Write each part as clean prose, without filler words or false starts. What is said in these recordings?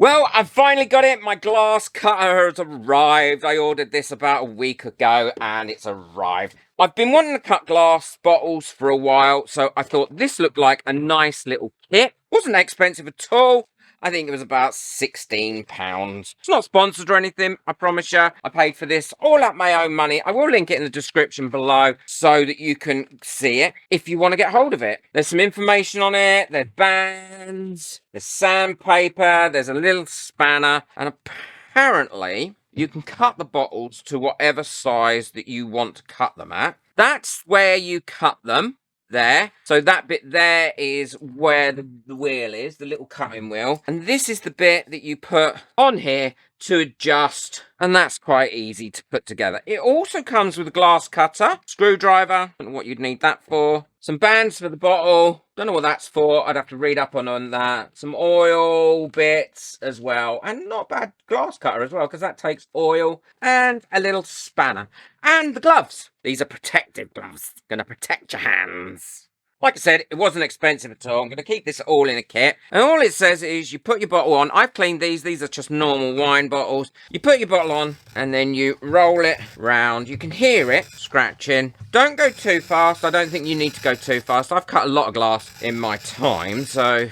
Well, I've finally got it. My glass cutter has arrived. I ordered this about a week ago and it's arrived. I've been wanting to cut glass bottles for a while, so I thought this looked like a nice little kit. Wasn't expensive at all. I think it was about £16. It's not sponsored or anything, I promise you. I paid for this all out my own money. I will link it in the description below so that you can see it if you want to get hold of it. There's some information on it. There's bands, there's sandpaper, there's a little spanner, and apparently you can cut the bottles to whatever size that you want to cut them at. That's where you cut them. There, so that bit there is where the wheel is, the little cutting wheel, and this is the bit that you put on here to adjust, and that's quite easy to put together. It also comes with a glass cutter, screwdriver, don't know what you'd need that for, some bands for the bottle, don't know what that's for, I'd have to read up on that, some oil bits as well, and not bad glass cutter as well, because that takes oil, and a little spanner, and the gloves. These are protective gloves, going to protect your hands. Like I said, it wasn't expensive at all. I'm going to keep this all in a kit. And all it says is you put your bottle on. I've cleaned these. These are just normal wine bottles. You put your bottle on and then you roll it round. You can hear it scratching. Don't go too fast. I don't think you need to go too fast. I've cut a lot of glass in my time.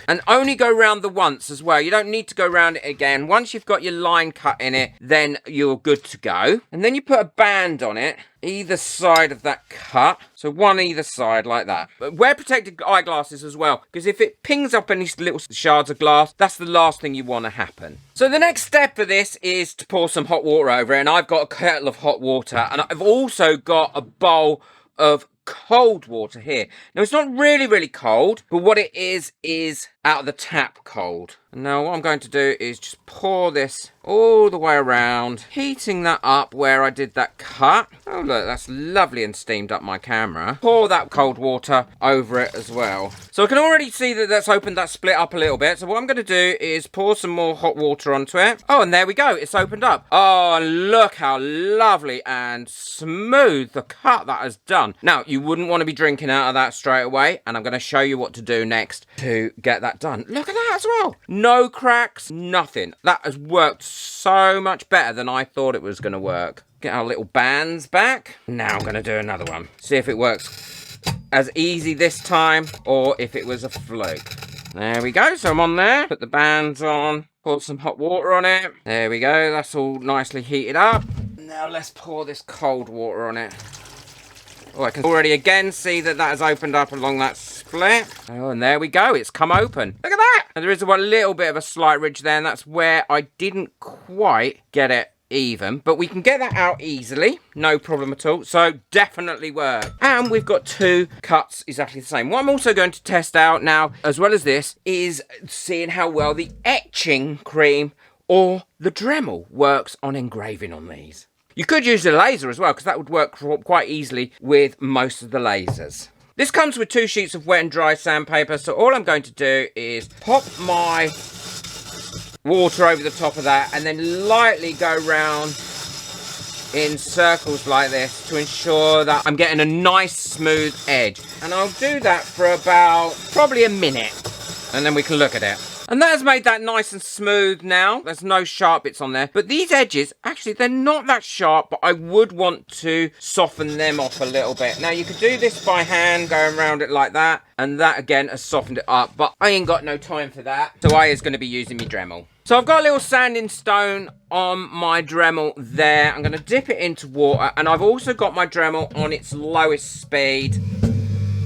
And only go round the once as well. You don't need to go round it again. Once you've got your line cut in it, then you're good to go. And then you put a band on it. Either side of that cut, so one either side like that. But wear protected eyeglasses as well, because if it pings up any little shards of glass, that's the last thing you want to happen. So the next step for this is to pour some hot water over it, and I've got a kettle of hot water, and I've also got a bowl of cold water here. Now it's not really cold, but what it is out of the tap cold. And now what I'm going to do is just pour this all the way around, heating that up where I did that cut. Oh look, that's lovely and steamed up my camera. Pour that cold water over it as well. So I can already see that that's opened that split up a little bit. So what I'm going to do is pour some more hot water onto it. Oh, and there we go, it's opened up. Oh, and look how lovely and smooth the cut that has done. Now you wouldn't want to be drinking out of that straight away, and I'm going to show you what to do next to get that done. Look at that as well. No cracks, nothing. That has worked so much better than I thought it was going to work. Get our little bands back. Now I'm going to do another one. See if it works as easy this time or if it was a fluke. There we go. So I'm on there. Put the bands on. Pour some hot water on it. There we go. That's all nicely heated up. Now let's pour this cold water on it. Oh, I can already again see that has opened up along that split. Oh, and there we go. It's come open. Look at that. And there is a little bit of a slight ridge there, and that's where I didn't quite get it even. But we can get that out easily. No problem at all. So definitely work. And we've got two cuts exactly the same. What I'm also going to test out now, as well as this, is seeing how well the etching cream or the Dremel works on engraving on these. You could use a laser as well, because that would work quite easily with most of the lasers. This comes with 2 sheets of wet and dry sandpaper, so all I'm going to do is pop my water over the top of that and then lightly go round in circles like this to ensure that I'm getting a nice smooth edge. And I'll do that for about probably a minute, and then we can look at it. And that has made that nice and smooth now. There's no sharp bits on there. But these edges, actually, they're not that sharp, but I would want to soften them off a little bit. Now, you could do this by hand, going around it like that. And that, again, has softened it up. But I ain't got no time for that. So I is going to be using my Dremel. So I've got a little sanding stone on my Dremel there. I'm going to dip it into water. And I've also got my Dremel on its lowest speed,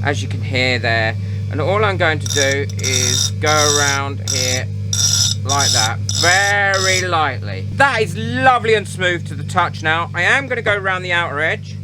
as you can hear there. And all I'm going to do is go around here like that, very lightly. That is lovely and smooth to the touch now. I am going to go around the outer edge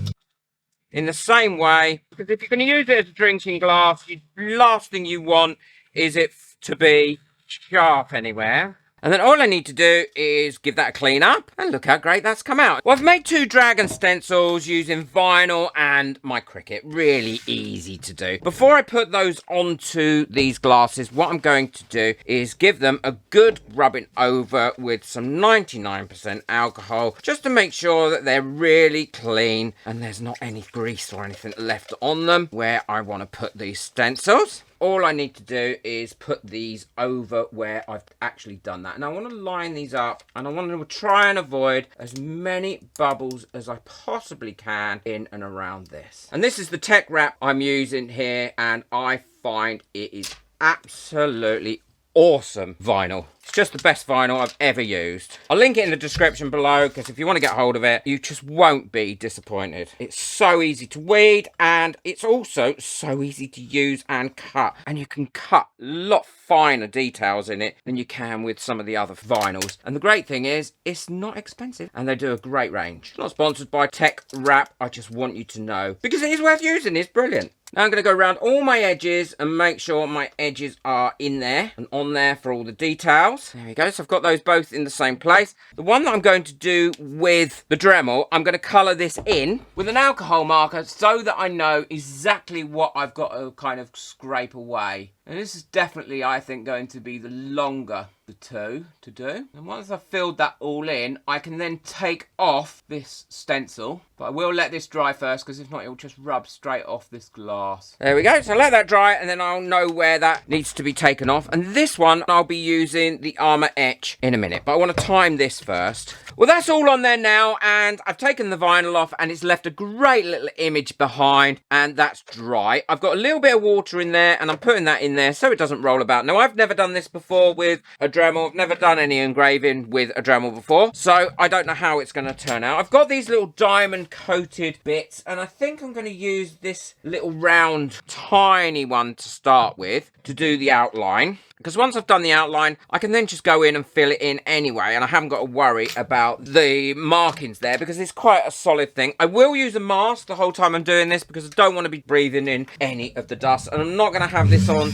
in the same way, because if you're going to use it as a drinking glass, the last thing you want is it to be sharp anywhere. And then all I need to do is give that a clean up. And look how great that's come out. Well, I've made 2 dragon stencils using vinyl and my Cricut. Really easy to do. Before I put those onto these glasses, what I'm going to do is give them a good rubbing over with some 99% alcohol, just to make sure that they're really clean and there's not any grease or anything left on them where I want to put these stencils. all I need to do is put these over where I've actually done that. And I want to line these up, and I want to try and avoid as many bubbles as I possibly can in and around this. And this is the tech wrap I'm using here, and I find it is absolutely awesome vinyl. It's just the best vinyl I've ever used. I'll link it in the description below, because if you want to get hold of it, you just won't be disappointed. It's so easy to weed, and it's also so easy to use and cut. And you can cut a lot finer details in it than you can with some of the other vinyls. And the great thing is, it's not expensive, and they do a great range. Not sponsored by Tech Wrap, I just want you to know, because it is worth using. It's brilliant. Now I'm going to go around all my edges and make sure my edges are in there and on there for all the details. There we go. So I've got those both in the same place. The one that I'm going to do with the Dremel, I'm going to colour this in with an alcohol marker so that I know exactly what I've got to kind of scrape away. And this is definitely, I think, going to be the longer of the two to do. And once I've filled that all in, I can then take off this stencil. But I will let this dry first, because if not, it'll just rub straight off this glass. There we go. So let that dry, and then I'll know where that needs to be taken off. And this one, I'll be using the Armour Etch in a minute. But I want to time this first. Well, that's all on there now, and I've taken the vinyl off, and it's left a great little image behind, and that's dry. I've got a little bit of water in there, and I'm putting that in there so it doesn't roll about. Now, I've never done this before with a Dremel. I've never done any engraving with a Dremel before, so I don't know how it's going to turn out. I've got these little diamond coated bits, and I think I'm going to use this little round tiny one to start with to do the outline. Because once I've done the outline, I can then just go in and fill it in anyway, and I haven't got to worry about the markings there, because it's quite a solid thing. I will use a mask the whole time I'm doing this, because I don't want to be breathing in any of the dust, and I'm not going to have this on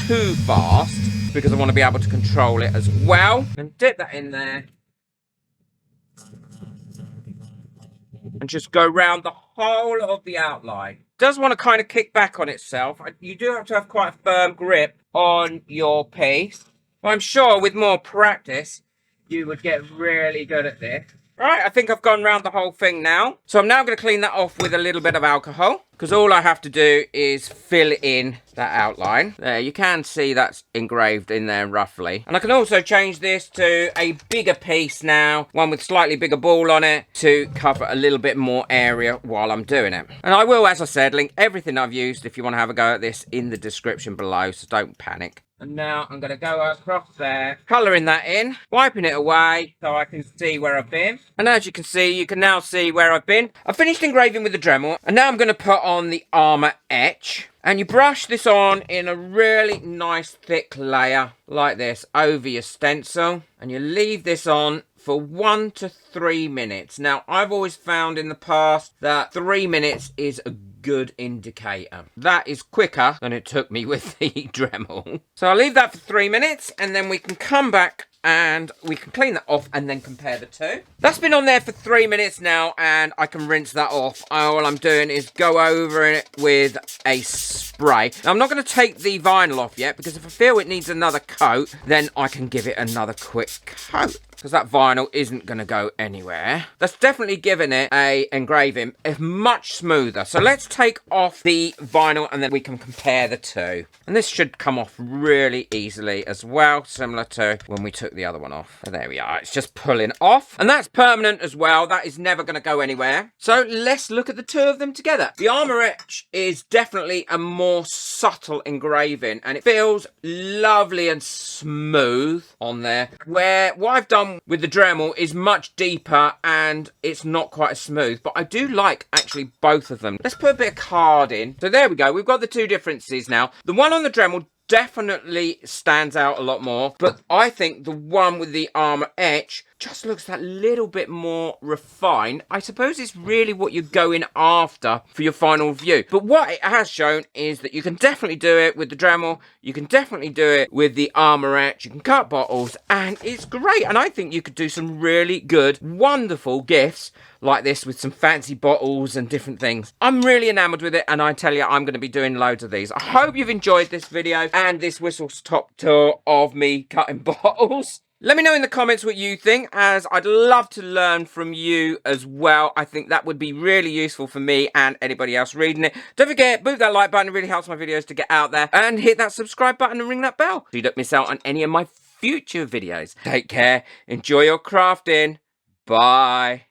too fast, because I want to be able to control it as well. And dip that in there. And just go round the whole of the outline. Does want to kind of kick back on itself. You do have to have quite a firm grip on your piece. But I'm sure with more practice, you would get really good at this. Right, I think I've gone round the whole thing now. So I'm now going to clean that off with a little bit of alcohol, because all I have to do is fill in that outline. There, you can see that's engraved in there roughly. And I can also change this to a bigger piece now, one with slightly bigger ball on it, to cover a little bit more area while I'm doing it. And I will, as I said, link everything I've used if you want to have a go at this in the description below, so don't panic. And now I'm going to go across there, colouring that in, wiping it away so I can see where I've been. And as you can see, you can now see where I've been. I've finished engraving with the Dremel, and now I'm going to put on the Armour Etch. And you brush this on in a really nice thick layer like this over your stencil. And you leave this on for 1 to 3 minutes. Now, I've always found in the past that 3 minutes is a good indicator. That is quicker than it took me with the Dremel. So I'll leave that for 3 minutes, and then we can come back and we can clean that off and then compare the two. That's been on there for 3 minutes now, and I can rinse that off. All I'm doing is go over it with a spray. Now, I'm not going to take the vinyl off yet, because if I feel it needs another coat, then I can give it another quick coat, because that vinyl isn't going to go anywhere. That's definitely giving it a engraving much smoother. So let's take off the vinyl, and then we can compare the two. And this should come off really easily as well, similar to when we took the other one off. And there we are. It's just pulling off. And that's permanent as well. That is never going to go anywhere. So let's look at the two of them together. The Armour Etch is definitely a more subtle engraving, and it feels lovely and smooth on there. Where what I've done with the Dremel is much deeper, and it's not quite as smooth. But I do like actually both of them. Let's put a bit of card in. So there we go. We've got the two differences now. The one on the Dremel definitely stands out a lot more, but I think the one with the Armour Etch just looks that little bit more refined. I suppose it's really what you're going after for your final view. But what it has shown is that you can definitely do it with the Dremel. You can definitely do it with the Armour Etch. You can cut bottles, and it's great. And I think you could do some really good, wonderful gifts like this with some fancy bottles and different things. I'm really enamored with it, and I tell you, I'm going to be doing loads of these. I hope you've enjoyed this video and this whistle-stop tour of me cutting bottles. Let me know in the comments what you think, as I'd love to learn from you as well. I think that would be really useful for me and anybody else reading it. Don't forget, boot that like button. It really helps my videos to get out there. And hit that subscribe button and ring that bell so you don't miss out on any of my future videos. Take care. Enjoy your crafting. Bye.